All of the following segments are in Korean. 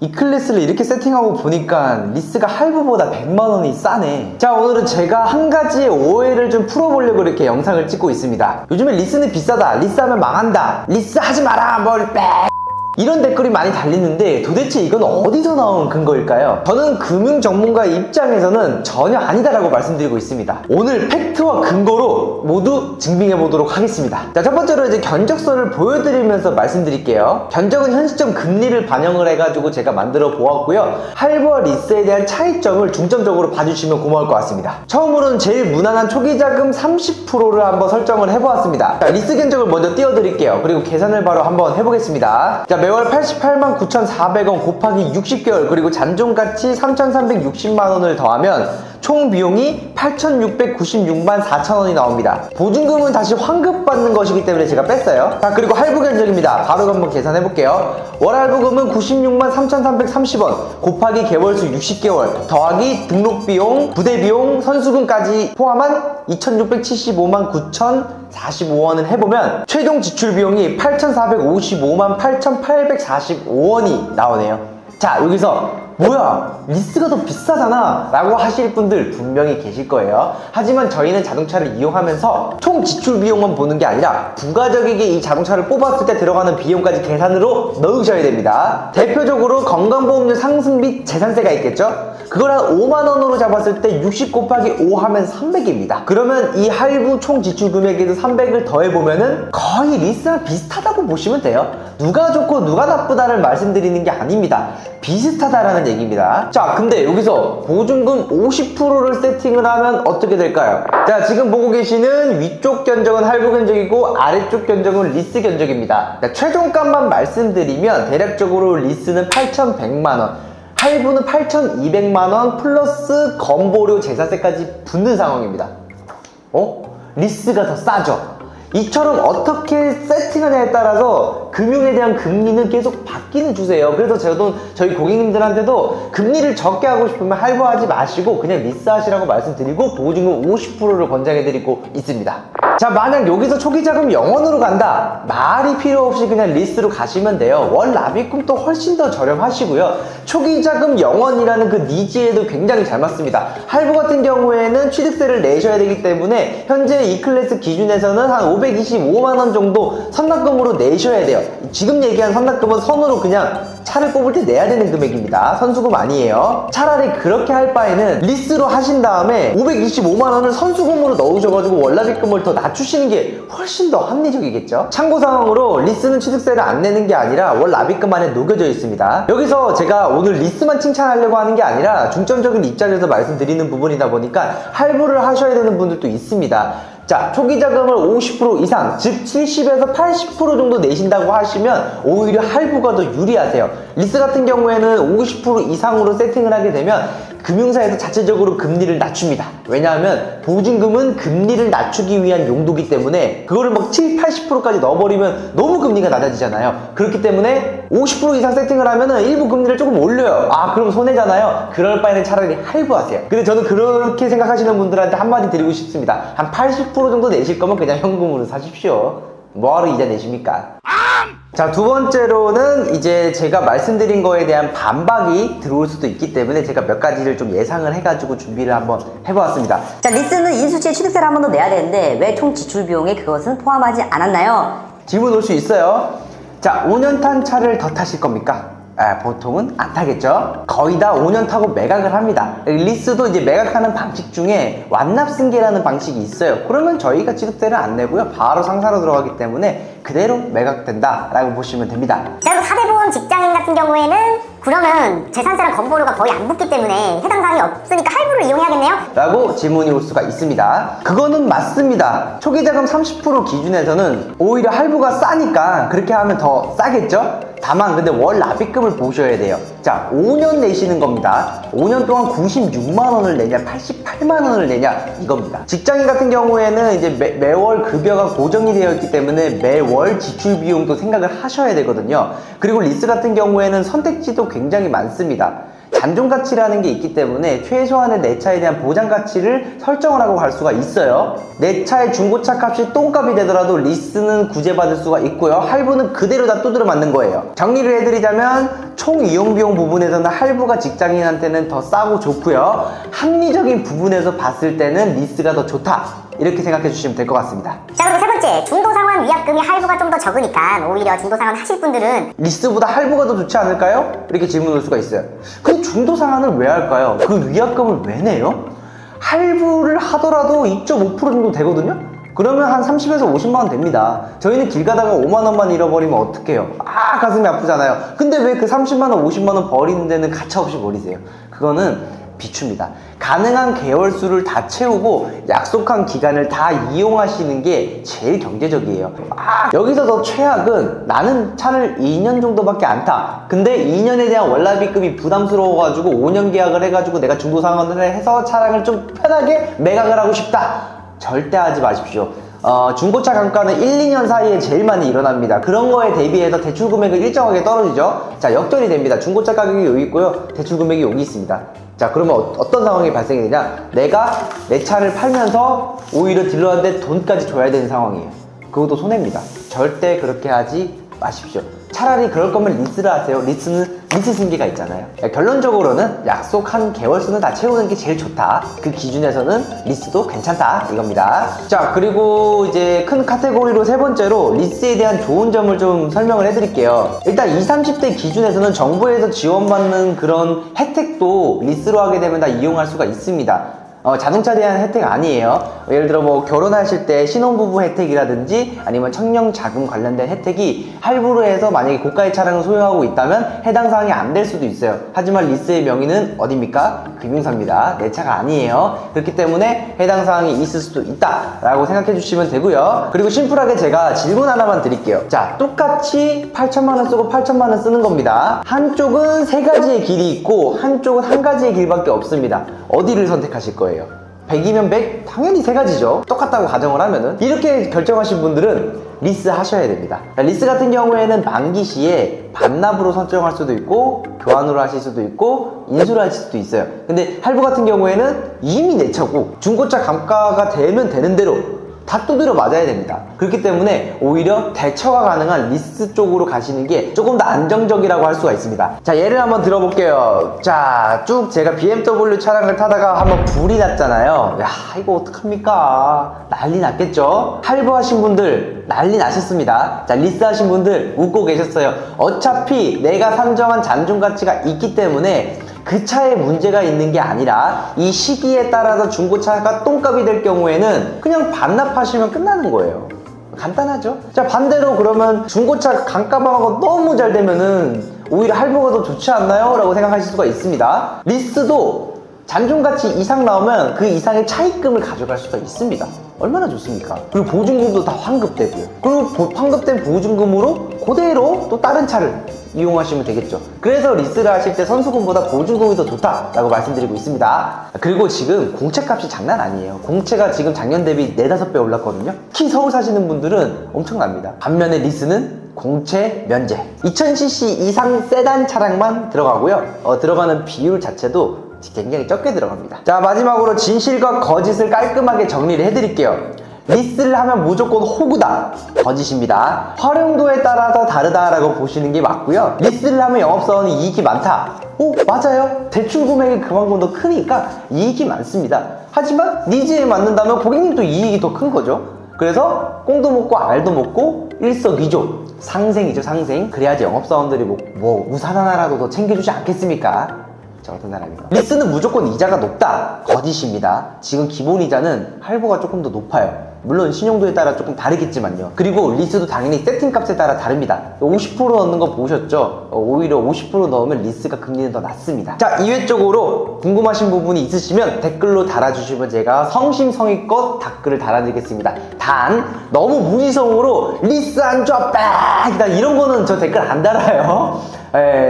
이 클래스를 이렇게 세팅하고 보니까 리스가 할부보다 100만원이 싸네. 자, 오늘은 제가 한 가지의 오해를 좀 풀어보려고 이렇게 영상을 찍고 있습니다. 요즘에 리스는 비싸다, 리스하면 망한다, 리스 하지 마라, 뭘 빼, 이런 댓글이 많이 달리는데 도대체 이건 어디서 나온 근거일까요? 저는 금융 전문가의 입장에서는 전혀 아니다라고 말씀드리고 있습니다. 오늘 팩트와 근거로 모두 증명해 보도록 하겠습니다. 자, 첫 번째로 이제 견적서를 보여드리면서 말씀드릴게요. 견적은 현 시점 금리를 반영을 해가지고 제가 만들어 보았고요. 할부와 리스에 대한 차이점을 중점적으로 봐주시면 고마울 것 같습니다. 처음으로는 제일 무난한 초기 자금 30%를 한번 설정을 해보았습니다. 자, 리스 견적을 먼저 띄워드릴게요. 그리고 계산을 바로 한번 해보겠습니다. 자, 매월 88만 9,400원 곱하기 60개월 그리고 잔존가치 3,360만원을 더하면 총 비용이 8,696만 4천원이 나옵니다. 보증금은 다시 환급받는 것이기 때문에 제가 뺐어요. 자, 그리고 할부 견적입니다. 바로 한번 계산해 볼게요. 월 할부금은 96만 3,330원 곱하기 개월수 60개월 더하기 등록비용, 부대비용, 선수금까지 포함한 2,675만 9,045원을 해보면 최종 지출 비용이 8,455만 8,845원이 나오네요. 자, 여기서 뭐야, 리스가 더 비싸잖아 라고 하실 분들 분명히 계실 거예요. 하지만 저희는 자동차를 이용하면서 총 지출 비용만 보는 게 아니라 부가적이게 이 자동차를 뽑았을 때 들어가는 비용까지 계산으로 넣으셔야 됩니다. 대표적으로 건강보험료 상승 및 재산세가 있겠죠. 그걸 한 5만원으로 잡았을 때 60 곱하기 5 하면 300입니다. 그러면 이 할부 총 지출 금액에도 300을 더해보면은 거의 리스랑 비슷하다고 보시면 돼요. 누가 좋고 누가 나쁘다를 말씀드리는 게 아닙니다. 비슷하다라는 얘기입니다. 자, 근데 여기서 보증금 50%를 세팅을 하면 어떻게 될까요? 자, 지금 보고 계시는 위쪽 견적은 할부 견적이고 아래쪽 견적은 리스 견적입니다. 자, 최종값만 말씀드리면 대략적으로 리스는 8,100만원, 할부는 8,200만원 플러스 건보료 재산세까지 붙는 상황입니다. 리스가 더 싸죠? 이처럼 어떻게 세팅하냐에 따라서 금융에 대한 금리는 계속 바뀌는 추세예요. 그래서 저희 고객님들한테도 금리를 적게 하고 싶으면 할부하지 마시고 그냥 리스 하시라고 말씀드리고 보증금 50%를 권장해드리고 있습니다. 자, 만약 여기서 초기 자금 0원으로 간다, 말이 필요 없이 그냥 리스로 가시면 돼요. 월 납입금도 훨씬 더 저렴하시고요. 초기 자금 0원이라는 그 니즈에도 굉장히 잘 맞습니다. 할부 같은 경우에는 취득세를 내셔야 되기 때문에 현재 이 클래스 기준에서는 한 525만원 정도 선납금으로 내셔야 돼요. 지금 얘기한 선납금은 선으로 그냥 차를 뽑을 때 내야 되는 금액입니다. 선수금 아니에요. 차라리 그렇게 할 바에는 리스로 하신 다음에 525만원을 선수금으로 넣으셔가지고 월납입금을 더 낮추시는 게 훨씬 더 합리적이겠죠. 참고사항으로 리스는 취득세를 안 내는 게 아니라 월납입금 안에 녹여져 있습니다. 여기서 제가 오늘 리스만 칭찬하려고 하는 게 아니라 중점적인 입장에서 말씀드리는 부분이다 보니까 할부를 하셔야 되는 분들도 있습니다. 자, 초기 자금을 50% 이상, 즉 70에서 80% 정도 내신다고 하시면 오히려 할부가 더 유리하세요. 리스 같은 경우에는 50% 이상으로 세팅을 하게 되면 금융사에서 자체적으로 금리를 낮춥니다. 왜냐하면 보증금은 금리를 낮추기 위한 용도이기 때문에 그거를 막 7, 80%까지 넣어버리면 너무 금리가 낮아지잖아요. 그렇기 때문에 50% 이상 세팅을 하면은 일부 금리를 조금 올려요. 아, 그럼 손해잖아요. 그럴 바에는 차라리 할부하세요. 근데 저는 그렇게 생각하시는 분들한테 한마디 드리고 싶습니다. 한 80% 정도 내실 거면 그냥 현금으로 사십시오. 뭐하러 이자 내십니까? 자, 두 번째로는 이제 제가 말씀드린 거에 대한 반박이 들어올 수도 있기 때문에 제가 몇 가지를 좀 예상을 해가지고 준비를 한번 해보았습니다. 자, 리스는 인수치에 취득세를 한 번 더 내야 되는데 왜 총 지출 비용에 그것은 포함하지 않았나요? 질문 올 수 있어요. 자, 5년 탄 차를 더 타실 겁니까? 보통은 안 타겠죠? 거의 다 5년 타고 매각을 합니다. 리스도 이제 매각하는 방식 중에 완납승계라는 방식이 있어요. 그러면 저희가 취득세를 안 내고요. 바로 상사로 들어가기 때문에 그대로 매각된다 라고 보시면 됩니다. 자, 그럼 사대보험 직장인 같은 경우에는 그러면 재산세랑 건보료가 거의 안 붙기 때문에 해당 사항이 없으니까 할부를 이용해야겠네요? 라고 질문이 올 수가 있습니다. 그거는 맞습니다. 초기 자금 30% 기준에서는 오히려 할부가 싸니까 그렇게 하면 더 싸겠죠? 다만 근데 월 납입금을 보셔야 돼요. 자, 5년 내시는 겁니다. 5년 동안 96만원을 내냐 88만원을 내냐 이겁니다. 직장인 같은 경우에는 이제 매월 급여가 고정이 되어 있기 때문에 매월 지출 비용도 생각을 하셔야 되거든요. 그리고 리스 같은 경우에는 선택지도 굉장히 많습니다. 잔존 가치라는 게 있기 때문에 최소한의 내 차에 대한 보장 가치를 설정을 하고 갈 수가 있어요. 내 차의 중고차 값이 똥값이 되더라도 리스는 구제받을 수가 있고요. 할부는 그대로 다 두드려 맞는 거예요. 정리를 해드리자면 총 이용비용 부분에서는 할부가 직장인한테는 더 싸고 좋고요. 합리적인 부분에서 봤을 때는 리스가 더 좋다. 이렇게 생각해 주시면 될 것 같습니다. 자, 그리고 세 번째, 중도상환 위약금이 할부가 좀 더 적으니까 오히려 중도상환 하실 분들은 리스보다 할부가 더 좋지 않을까요? 이렇게 질문 올 수가 있어요. 근데 중도상환을 왜 할까요? 그 위약금을 왜 내요? 할부를 하더라도 2.5% 정도 되거든요? 그러면 한 30에서 50만 원 됩니다. 저희는 길 가다가 5만 원만 잃어버리면 어떡해요? 아, 가슴이 아프잖아요. 근데 왜 그 30만 원, 50만 원 버리는 데는 가차없이 버리세요? 그거는 비추입니다. 가능한 개월수를 다 채우고 약속한 기간을 다 이용하시는 게 제일 경제적이에요. 여기서 더 최악은 나는 차를 2년 정도밖에 안 타. 근데 2년에 대한 월납입금이 부담스러워가지고 5년 계약을 해가지고 내가 중도상환을 해서 차량을 좀 편하게 매각을 하고 싶다. 절대 하지 마십시오. 중고차 감가는 1, 2년 사이에 제일 많이 일어납니다. 그런 거에 대비해서 대출 금액을 일정하게 떨어지죠. 자, 역전이 됩니다. 중고차 가격이 여기 있고요. 대출 금액이 여기 있습니다. 자, 그러면 어떤 상황이 발생이 되냐? 내가 내 차를 팔면서 오히려 딜러한테 돈까지 줘야 되는 상황이에요. 그것도 손해입니다. 절대 그렇게 하지 마십시오. 차라리 그럴 거면 리스를 하세요. 리스는 리스 승계가 있잖아요. 결론적으로는 약속한 개월수는 다 채우는 게 제일 좋다. 그 기준에서는 리스도 괜찮다 이겁니다. 자, 그리고 이제 큰 카테고리로 세 번째로 리스에 대한 좋은 점을 좀 설명을 해드릴게요. 일단 20, 30대 기준에서는 정부에서 지원받는 그런 혜택도 리스로 하게 되면 다 이용할 수가 있습니다. 자동차에 대한 혜택 아니에요. 예를 들어 뭐 결혼하실 때 신혼부부 혜택이라든지 아니면 청년 자금 관련된 혜택이 할부로 해서 만약에 고가의 차량을 소유하고 있다면 해당 사항이 안 될 수도 있어요. 하지만 리스의 명의는 어딥니까? 금융사입니다. 내 차가 아니에요. 그렇기 때문에 해당 사항이 있을 수도 있다 라고 생각해 주시면 되고요. 그리고 심플하게 제가 질문 하나만 드릴게요. 자, 똑같이 8천만 원 쓰고 8천만 원 쓰는 겁니다. 한쪽은 세 가지의 길이 있고 한쪽은 한 가지의 길밖에 없습니다. 어디를 선택하실 거예요? 100이면 100? 당연히 세 가지죠. 똑같다고 가정을 하면은. 이렇게 결정하신 분들은 리스 하셔야 됩니다. 리스 같은 경우에는 만기 시에 반납으로 설정할 수도 있고 교환으로 하실 수도 있고 인수를 하실 수도 있어요. 근데 할부 같은 경우에는 이미 내 차고 중고차 감가가 되면 되는 대로 다 두드려 맞아야 됩니다. 그렇기 때문에 오히려 대처가 가능한 리스 쪽으로 가시는 게 조금 더 안정적이라고 할 수가 있습니다. 자, 예를 한번 들어볼게요. 자, 쭉 제가 BMW 차량을 타다가 한번 불이 났잖아요. 야, 이거 어떡합니까? 난리 났겠죠? 할부하신 분들 난리 나셨습니다. 자, 리스 하신 분들 웃고 계셨어요. 어차피 내가 산정한 잔존 가치가 있기 때문에 그 차에 문제가 있는 게 아니라 이 시기에 따라서 중고차가 똥값이 될 경우에는 그냥 반납하시면 끝나는 거예요. 간단하죠? 자, 반대로 그러면 중고차 감가방어가 너무 잘 되면은 오히려 할부가 더 좋지 않나요? 라고 생각하실 수가 있습니다. 리스도 잔존가치 이상 나오면 그 이상의 차입금을 가져갈 수가 있습니다. 얼마나 좋습니까? 그리고 보증금도 다 환급되고요. 그리고 환급된 보증금으로 그대로 또 다른 차를 이용하시면 되겠죠. 그래서 리스를 하실 때 선수금보다 보증금이 더 좋다라고 말씀드리고 있습니다. 그리고 지금 공채값이 장난 아니에요. 공채가 지금 작년 대비 4, 5배 올랐거든요. 특히 서울 사시는 분들은 엄청납니다. 반면에 리스는 공채 면제. 2000cc 이상 세단 차량만 들어가고요. 들어가는 비율 자체도 굉장히 적게 들어갑니다. 자, 마지막으로 진실과 거짓을 깔끔하게 정리를 해드릴게요. 리스를 하면 무조건 호구다. 거짓입니다. 활용도에 따라서 다르다라고 보시는 게 맞고요. 리스를 하면 영업사원이 이익이 많다. 오, 맞아요. 대출 금액이 그만큼 더 크니까 이익이 많습니다. 하지만 니즈에 맞는다면 고객님도 이익이 더 큰 거죠. 그래서 꽁도 먹고 알도 먹고 일석이조. 상생이죠, 상생. 그래야지 영업사원들이 뭐 우산 하나라도 더 챙겨주지 않겠습니까? 저 같은 사람이요. 리스는 무조건 이자가 높다. 거짓입니다. 지금 기본 이자는 할부가 조금 더 높아요. 물론 신용도에 따라 조금 다르겠지만요. 그리고 리스도 당연히 세팅값에 따라 다릅니다. 50% 넣는 거 보셨죠? 오히려 50% 넣으면 리스가 금리는 더 낮습니다. 자, 이외적으로 궁금하신 부분이 있으시면 댓글로 달아주시면 제가 성심성의껏 댓글을 달아드리겠습니다. 단 너무 무지성으로 리스 안 좋아 빡 이런 거는 저 댓글 안 달아요.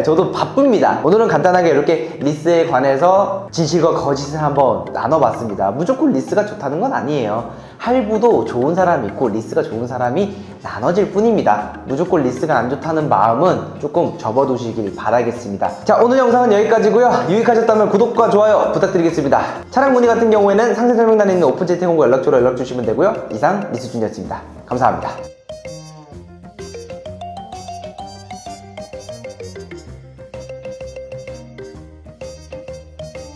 저도 바쁩니다. 오늘은 간단하게 이렇게 리스에 관해서 진실과 거짓을 한번 나눠봤습니다. 무조건 리스가 좋다는 건 아니에요. 할부도 좋은 사람이 있고 리스가 좋은 사람이 나눠질 뿐입니다. 무조건 리스가 안 좋다는 마음은 조금 접어두시길 바라겠습니다. 자, 오늘 영상은 여기까지고요. 유익하셨다면 구독과 좋아요 부탁드리겠습니다. 차량 문의 같은 경우에는 상세 설명란에 있는 오픈 채팅창과 연락처로 연락 주시면 되고요. 이상 리스준이었습니다. 감사합니다.